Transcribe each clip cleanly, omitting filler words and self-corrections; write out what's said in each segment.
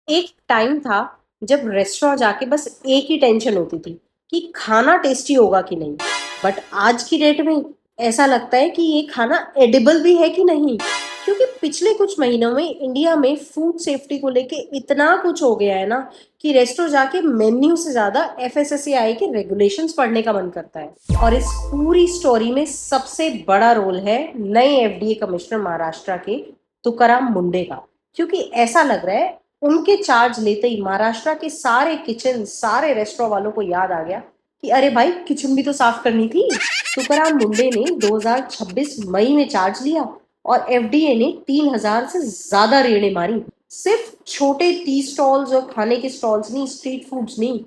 एक टाइम था जब रेस्टोरेंट जाके बस एक ही टेंशन होती थी कि खाना टेस्टी होगा कि नहीं। बट आज की डेट में ऐसा लगता है कि ये खाना एडिबल भी है कि नहीं, क्योंकि पिछले कुछ महीनों में इंडिया में फूड सेफ्टी को लेके इतना कुछ हो गया है ना कि रेस्टोरेंट जाके मेन्यू से ज्यादा एफएसएसएआई के रेगुलेशंस पढ़ने का मन करता है। और इस पूरी स्टोरी में सबसे बड़ा रोल है नए एफडीए कमिश्नर महाराष्ट्र के तुकाराम मुंडे का, क्योंकि ऐसा लग रहा है उनके चार्ज लेते ही महाराष्ट्र के सारे किचन, सारे रेस्टोरेंट वालों को याद आ गया कि अरे भाई किचन भी तो साफ करनी थी। तुकाराम मुंडे ने 2026 मई में चार्ज लिया और एफडीए ने 3000 से ज्यादा रेडें मारी। सिर्फ छोटे टी स्टॉल्स और खाने के स्टॉल्स नहीं, स्ट्रीट फूड्स नहीं,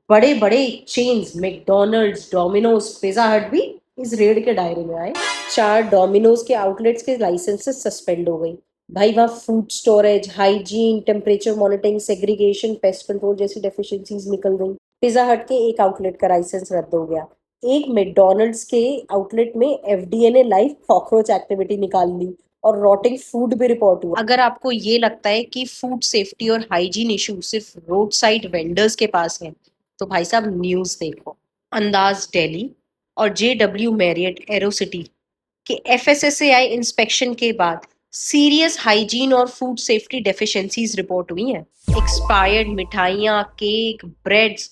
बड़े बड़े चेन्स मैकडोनल्ड्स, डोमिनोज, पिज्जा हट भी इस रेड के दायरे में आए। 4 डोमिनोज के आउटलेट्स के लाइसेंसेस सस्पेंड हो गई। भाई वहाँ food storage, hygiene, temperature monitoring, segregation, pest control जैसी डेफिशिएंसीज निकल गई। पिज्जा हट के एक आउटलेट का लाइसेंस रद्द हो गया। एक मैकडोनल्ड्स के आउटलेट में एफडीए ने लाइव कॉकरोच एक्टिविटी निकाल ली और रॉटिंग फूड भी रिपोर्ट हुआ। अगर आपको ये लगता है कि फूड सेफ्टी और हाइजीन इशू सिर्फ रोड साइड वेंडर्स के पास है, तो भाई साहब न्यूज़ देखो। अंदाज दिल्ली और जेडब्ल्यू मैरियट एरोसिटी कि एफएसएसएआई इंस्पेक्शन के बाद सीरियस हाइजीन और फूड सेफ्टी डेफिशिएंसीज रिपोर्ट हुई हैं। एक्सपायर्ड मिठाइयाँ, केक, ब्रेड्स,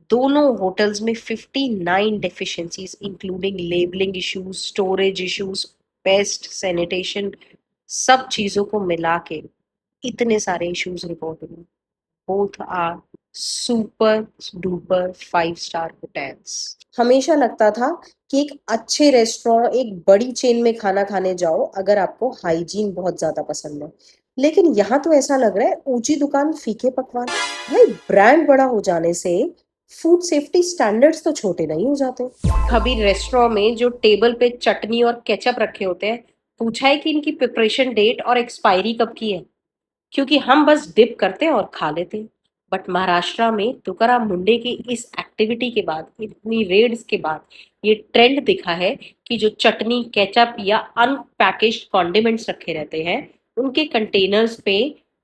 दोनों होटल्स में 59 deficiencies including labelling issues, storage issues, pest, sanitation, सब चीजों को मिला के इतने सारे इश्यूज रिपोर्ट हुए। Both are super duper 5 star hotels. हमेशा लगता था कि एक अच्छे रेस्टोरेंट, एक बड़ी चेन में खाना खाने जाओ अगर आपको हाइजीन बहुत ज्यादा पसंद है। लेकिन यहाँ तो ऐसा लग रहा है ऊंची दुकान फीके पकवान। भाई ब्रांड बड़ा हो जाने से फूड सेफ्टी स्टैंडर्ड्स तो छोटे नहीं हो जाते। कभी रेस्टोरेंट में जो टेबल पे चटनी और केचप रखे होते हैं, पूछा है कि इनकी प्रिपरेशन डेट और एक्सपायरी कब की है? क्योंकि हम बस डिप करते और खा लेते। बट महाराष्ट्र में तुकाराम मुंडे की इस एक्टिविटी के बाद, इतनी रेड्स के बाद, ये ट्रेंड दिखा है कि जो चटनी, केचप या अनपैकेज्ड कॉन्डिमेंट्स रखे रहते हैं, उनके कंटेनर्स पे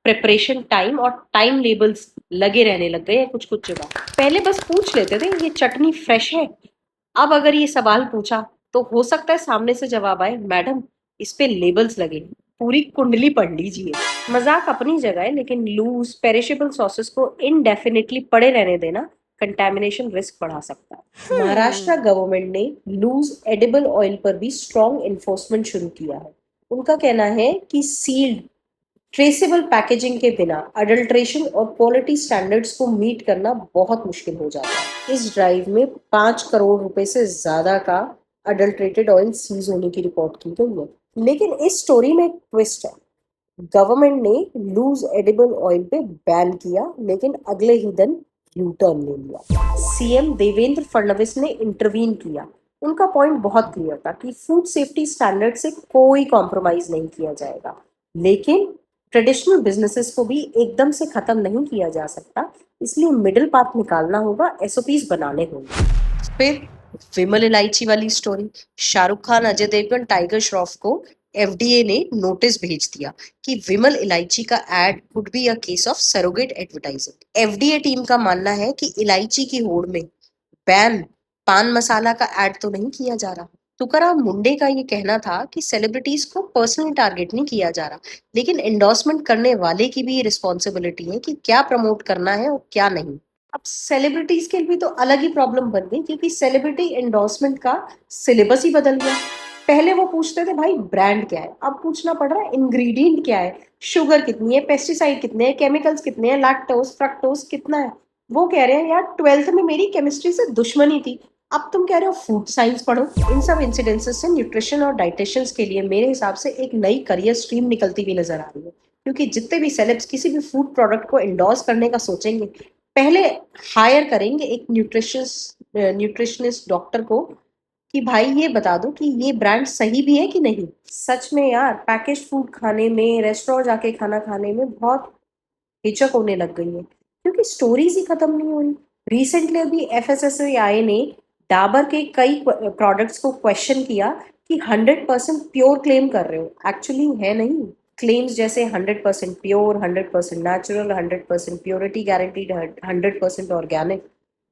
प्रिपरेशन टाइम और टाइम लेबल्स लगे रहने लग गए हैं कुछ कुछ जगह। पहले बस पूछ लेते थे ये चटनी फ्रेश है, अब अगर ये सवाल पूछा तो हो सकता है सामने से जवाब आए, मैडम इस पे लेबल्स लगे हैं, पूरी कुंडली पढ़ लीजिए। मजाक अपनी जगह है, लेकिन लूज पेरिशेबल सॉसेस को इनडेफिनेटली पड़े रहने देना कंटेमिनेशन रिस्क बढ़ा सकता है। महाराष्ट्र गवर्नमेंट ने लूज एडिबल ऑयल पर भी स्ट्रॉन्ग एनफोर्समेंट शुरू किया है। उनका कहना है कि सील्ड ट्रेसेबल पैकेजिंग के बिना अडल्ट्रेशन और क्वालिटी स्टैंडर्ड्स को मीट करना बहुत मुश्किल हो जाता है। इस ड्राइव में 5 करोड़ रुपए से ज्यादा का अडल्ट्रेटेड ऑयल सीज होने की रिपोर्ट की गई है। लेकिन इस स्टोरी में एक ट्विस्ट है। गवर्नमेंट ने लूज एडिबल ऑयल पे बैन किया, लेकिन अगले ही दिन यू टर्न ले लिया। सीएम देवेंद्र फडणवीस ने इंटरवीन किया। उनका पॉइंट बहुत क्लियर था कि फूड सेफ्टी स्टैंडर्ड से कोई कॉम्प्रोमाइज नहीं किया जाएगा, लेकिन ट्रेडिशनल बिजनेसेस को भी एकदम से खत्म नहीं किया जा सकता, इसलिए मिडिल पाथ निकालना होगा, एसओपीज बनाने होंगे। फिर विमल इलायची वाली स्टोरी। शाहरुख खान, अजय देवगन, टाइगर श्रॉफ को एफडीए ने नोटिस भेज दिया कि विमल इलायची का ad could be a case of surrogate advertising. FDA team का मानना है कि इलायची की होड़ में बैन पान मसाला का ऐड तो नहीं किया जा रहा। तुकाराम मुंडे का ये कहना था कि सेलिब्रिटीज को पर्सनली टारगेट नहीं किया जा रहा, लेकिन एंडोर्समेंट करने वाले की भी रिस्पॉन्सिबिलिटी है कि क्या प्रमोट करना है और क्या नहीं। अब सेलिब्रिटीज के लिए भी तो अलग ही प्रॉब्लम बन गई, क्योंकि सेलिब्रिटी एंडोर्समेंट का सिलेबस ही बदल गया। पहले वो पूछते थे भाई ब्रांड क्या है, अब पूछना पड़ रहा है इंग्रेडिएंट क्या है, शुगर कितनी है, पेस्टिसाइड कितने हैं, केमिकल्स कितने हैं, लैक्टोज फ्रक्टोज कितना है। वो कह रहे हैं यार 12th में मेरी केमिस्ट्री से दुश्मनी थी, अब तुम कह रहे हो फूड साइंस पढ़ो। इन सब इंसिडेंसेस से न्यूट्रिशन और डाइटिशियंस के लिए मेरे हिसाब से एक नई करियर स्ट्रीम निकलती हुई नजर आ रही है, क्योंकि जितने भी सेलेब्स किसी भी फूड प्रोडक्ट को एंडोर्स करने का सोचेंगे, पहले हायर करेंगे एक न्यूट्रिशनिस्ट डॉक्टर को कि भाई ये बता दो कि ये ब्रांड सही भी है कि नहीं। सच में यार पैकेज फूड खाने में, रेस्टोरेंट जाके खाना खाने में बहुत हिचक होने लग गई है, क्योंकि स्टोरीज ही खत्म नहीं हो रही। रिसेंटली अभी एफएसएसएआई ने डाबर के कई प्रोडक्ट्स को क्वेश्चन किया कि 100% प्योर क्लेम कर रहे हो, एक्चुअली है नहीं। क्लेम्स जैसे 100% pure, 100% natural, 100% purity guaranteed, 100% organic.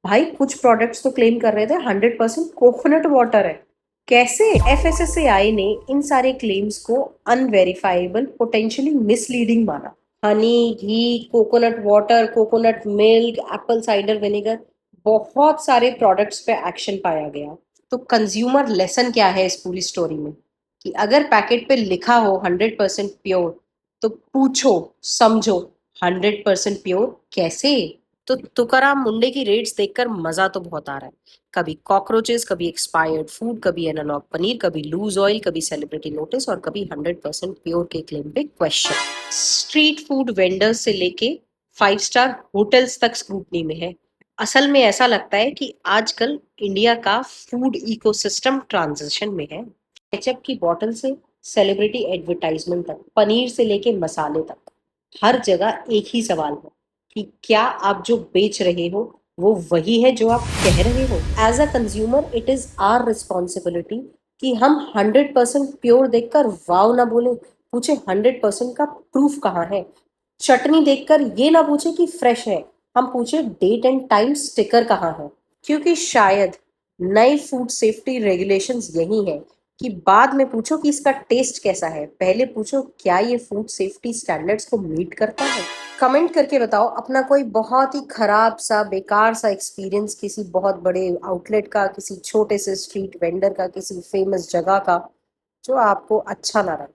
भाई कुछ प्रोडक्ट्स तो क्लेम कर रहे थे 100% कोकोनट वाटर है। कैसे? एफएसएसएआई ने इन सारे क्लेम्स को अनवेरिफाइबल, पोटेंशियली मिसलीडिंग माना। हनी, घी, coconut water, coconut milk, apple cider vinegar, बहुत सारे प्रोडक्ट्स पे एक्शन पाया गया। तो कंज्यूमर लेसन क्या है इस पूरी स्टोरी में? कि अगर पैकेट पे लिखा हो 100% प्योर, तो पूछो, समझो, 100% प्योर कैसे? तो तुकाराम मुंडे की रेट्स देखकर मजा तो बहुत आ रहा है। कभी कॉकरोचेस, कभी एक्सपायर्ड फूड, कभी एनालॉग पनीर, कभी लूज ऑयल, कभी सेलिब्रिटी नोटिस और कभी 100% प्योर के क्लेम पे क्वेश्चन। स्ट्रीट फूड वेंडर्स से लेके 5 स्टार होटल्स तक स्क्रूटनी में है। असल में ऐसा लगता है कि आजकल इंडिया का फूड इकोसिस्टम ट्रांजिशन में है। केचप की बॉटल से सेलिब्रिटी एडवर्टाइजमेंट तक, पनीर से लेके मसाले तक, हर जगह एक ही सवाल है कि क्या आप जो बेच रहे हो वो वही है जो आप कह रहे हो? As a consumer it is our responsibility कि हम 100% प्योर देखकर वाव ना बोले, पूछे 100% का प्रूफ कहाँ है। चटनी देखकर ये ना पूछे कि फ्रेश है, हम पूछे डेट एंड टाइम स्टिकर कहाँ है। क्योंकि शायद नई फूड सेफ्टी रेगुलेशंस यही है कि बाद में पूछो कि इसका टेस्ट कैसा है, पहले पूछो क्या ये फूड सेफ्टी स्टैंडर्ड्स को मीट करता है। कमेंट करके बताओ अपना कोई बहुत ही खराब सा, बेकार सा एक्सपीरियंस किसी बहुत बड़े आउटलेट का, किसी छोटे से स्ट्रीट वेंडर का, किसी फेमस जगह का, जो आपको अच्छा ना लगा।